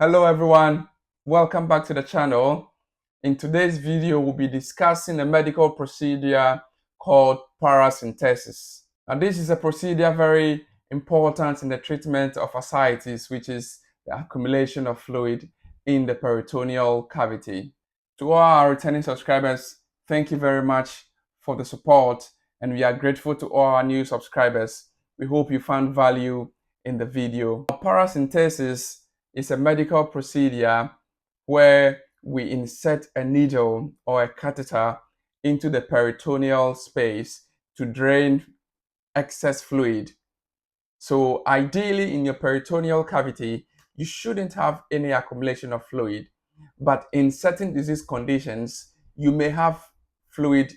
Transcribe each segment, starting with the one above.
Hello everyone, welcome back to the channel. In today's video, we'll be discussing a medical procedure called paracentesis. Now this is a procedure very important in the treatment of ascites, which is the accumulation of fluid in the peritoneal cavity. To all our returning subscribers, thank you very much for the support, and we are grateful to all our new subscribers. We hope you found value in the video. Paracentesis is a medical procedure where we insert a needle or a catheter into the peritoneal space to drain excess fluid. So ideally in your peritoneal cavity, you shouldn't have any accumulation of fluid, but in certain disease conditions, you may have fluid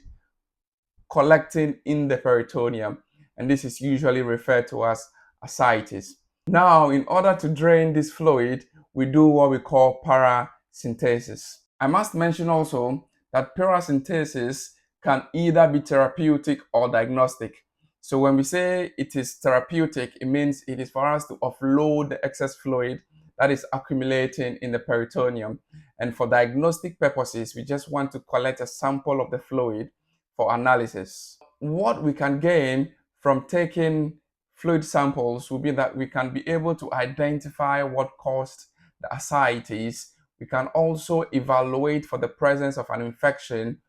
collecting in the peritoneum, and this is usually referred to as ascites. Now, in order to drain this fluid, we do what we call paracentesis. I must mention also that paracentesis can either be therapeutic or diagnostic. So when we say it is therapeutic, it means it is for us to offload the excess fluid that is accumulating in the peritoneum. And for diagnostic purposes, we just want to collect a sample of the fluid for analysis. What we can gain from taking fluid samples will be that we can be able to identify what caused the ascites. We can also evaluate for the presence of an infection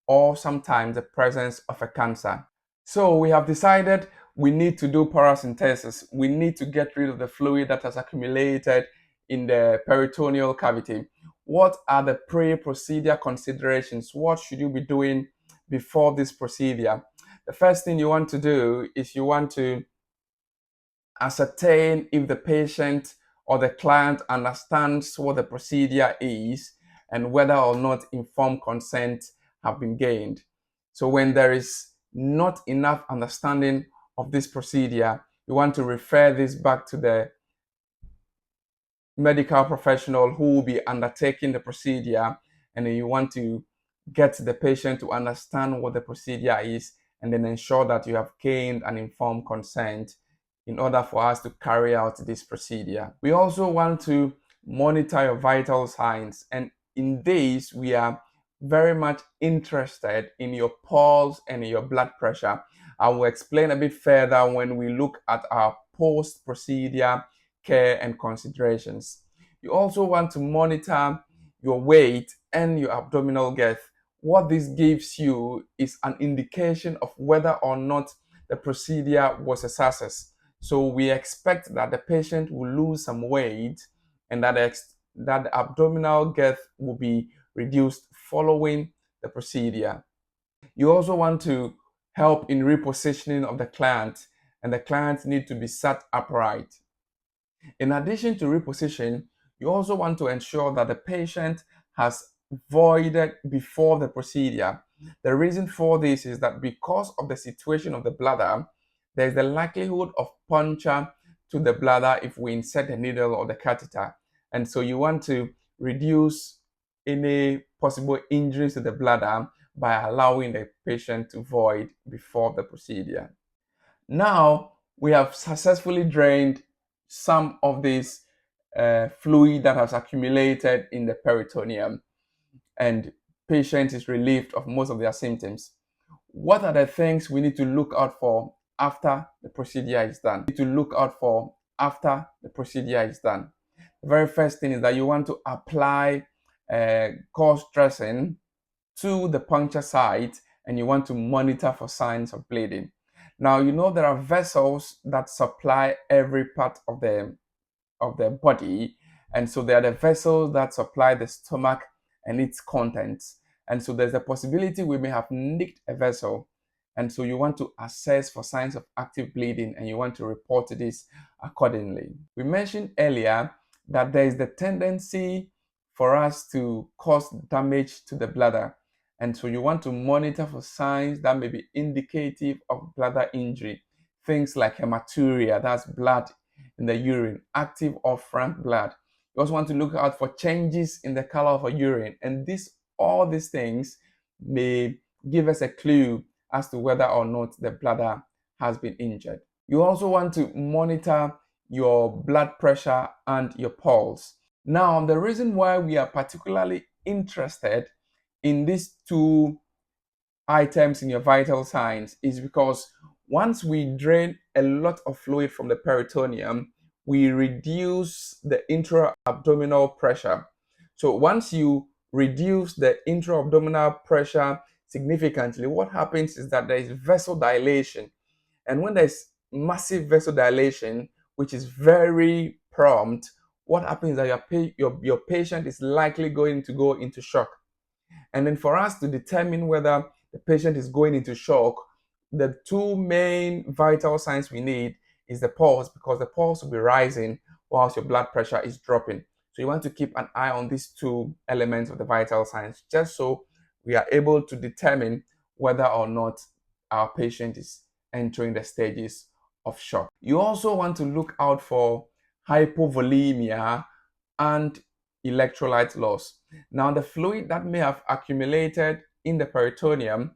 or sometimes the presence of a cancer. So we have decided we need to do paracentesis. We need to get rid of the fluid that has accumulated in the peritoneal cavity. What are the pre-procedure considerations? What should you be doing before this procedure? The first thing you want to do is you want to ascertain if the patient or the client understands what the procedure is and whether or not informed consent have been gained. So when there is not enough understanding of this procedure, you want to refer this back to the medical professional who will be undertaking the procedure, and then you want to get the patient to understand what the procedure is and then ensure that you have gained an informed consent in order for us to carry out this procedure. We also want to monitor your vital signs, and in this we are very much interested in your pulse and your blood pressure. I will explain a bit further when we look at our post-procedure care and considerations. You also want to monitor your weight and your abdominal girth. What this gives you is an indication of whether or not the procedure was a success. So we expect that the patient will lose some weight and that the abdominal girth will be reduced following the procedure. You also want to help in repositioning of the client, and the client need to be sat upright. In addition to reposition, you also want to ensure that the patient has voided before the procedure. The reason for this is that because of the situation of the bladder, there is the likelihood of puncture to the bladder if we insert the needle or the catheter. And so you want to reduce any possible injuries to the bladder by allowing the patient to void before the procedure. Now we have successfully drained some of this fluid that has accumulated in the peritoneum, and patient is relieved of most of their symptoms. What are the things we need to look out for after the procedure is done? We need to look out for after the procedure is done. The very first thing is that you want to apply gauze dressing to the puncture site, and you want to monitor for signs of bleeding. Now, you know there are vessels that supply every part of the body, and so there are the vessels that supply the stomach and its contents. And so there's a possibility we may have nicked a vessel, and so you want to assess for signs of active bleeding and you want to report this accordingly. We mentioned earlier that there is the tendency for us to cause damage to the bladder, and so you want to monitor for signs that may be indicative of bladder injury. Things like hematuria, that's blood in the urine, active or frank blood. You also want to look out for changes in the color of a urine, and all these things may give us a clue as to whether or not the bladder has been injured. You also want to monitor your blood pressure and your pulse. Now, the reason why we are particularly interested in these two items in your vital signs is because once we drain a lot of fluid from the peritoneum, we reduce the intra-abdominal pressure. So once you reduce the intra-abdominal pressure significantly, what happens is that there is vessel dilation. And when there's massive vessel dilation, which is very prompt, what happens is that your patient is likely going to go into shock. And then for us to determine whether the patient is going into shock, the two main vital signs we need is the pulse, because the pulse will be rising whilst your blood pressure is dropping. So you want to keep an eye on these two elements of the vital signs, just so we are able to determine whether or not our patient is entering the stages of shock. You also want to look out for hypovolemia and electrolyte loss. Now, the fluid that may have accumulated in the peritoneum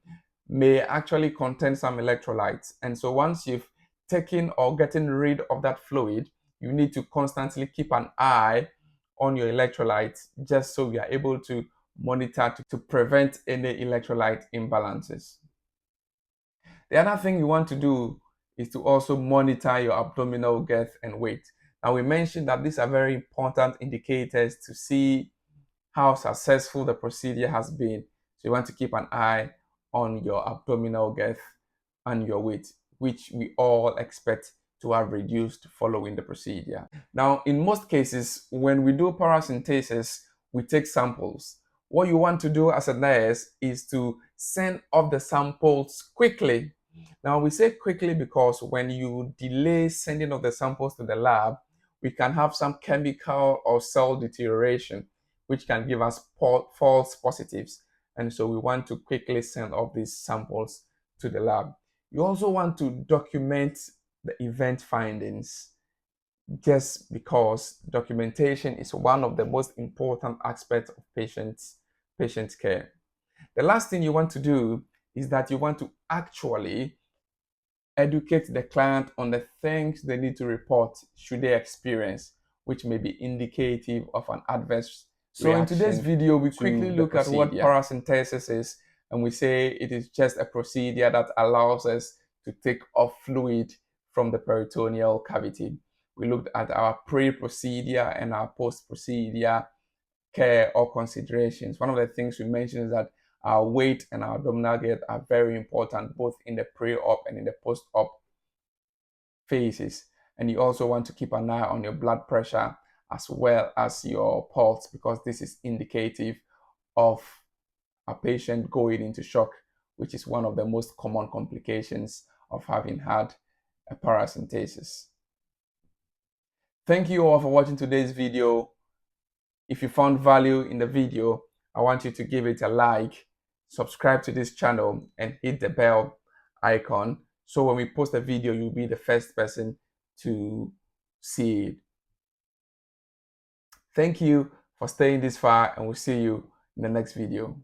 may actually contain some electrolytes. And so once you've taken or getting rid of that fluid, you need to constantly keep an eye on your electrolytes, just so we are able to monitor to prevent any electrolyte imbalances. The other thing you want to do is to also monitor your abdominal girth and weight. Now, we mentioned that these are very important indicators to see how successful the procedure has been. So you want to keep an eye on your abdominal girth and your weight, which we all expect to have reduced following the procedure. Now, in most cases, when we do paracentesis, we take samples. What you want to do as a nurse is to send off the samples quickly. Now, we say quickly because when you delay sending off the samples to the lab, we can have some chemical or cell deterioration, which can give us false positives. And so we want to quickly send off these samples to the lab. You also want to document the event findings, just because documentation is one of the most important aspects of patient care. The last thing you want to do is that you want to actually educate the client on the things they need to report should they experience, which may be indicative of an adverse reaction. So in today's video, we quickly look at what paracentesis is, and we say it is just a procedure that allows us to take off fluid from the peritoneal cavity. We looked at our pre-procedure and our post-procedure care or considerations. One of the things we mentioned is that our weight and our abdominal girth are very important, both in the pre-op and in the post-op phases. And you also want to keep an eye on your blood pressure as well as your pulse, because this is indicative of a patient going into shock, which is one of the most common complications of having had a paracentesis. Thank you all for watching today's video. If you found value in the video, I want you to give it a like, subscribe to this channel, and hit the bell icon, so when we post a video, you'll be the first person to see it. Thank you for staying this far, and we'll see you in the next video.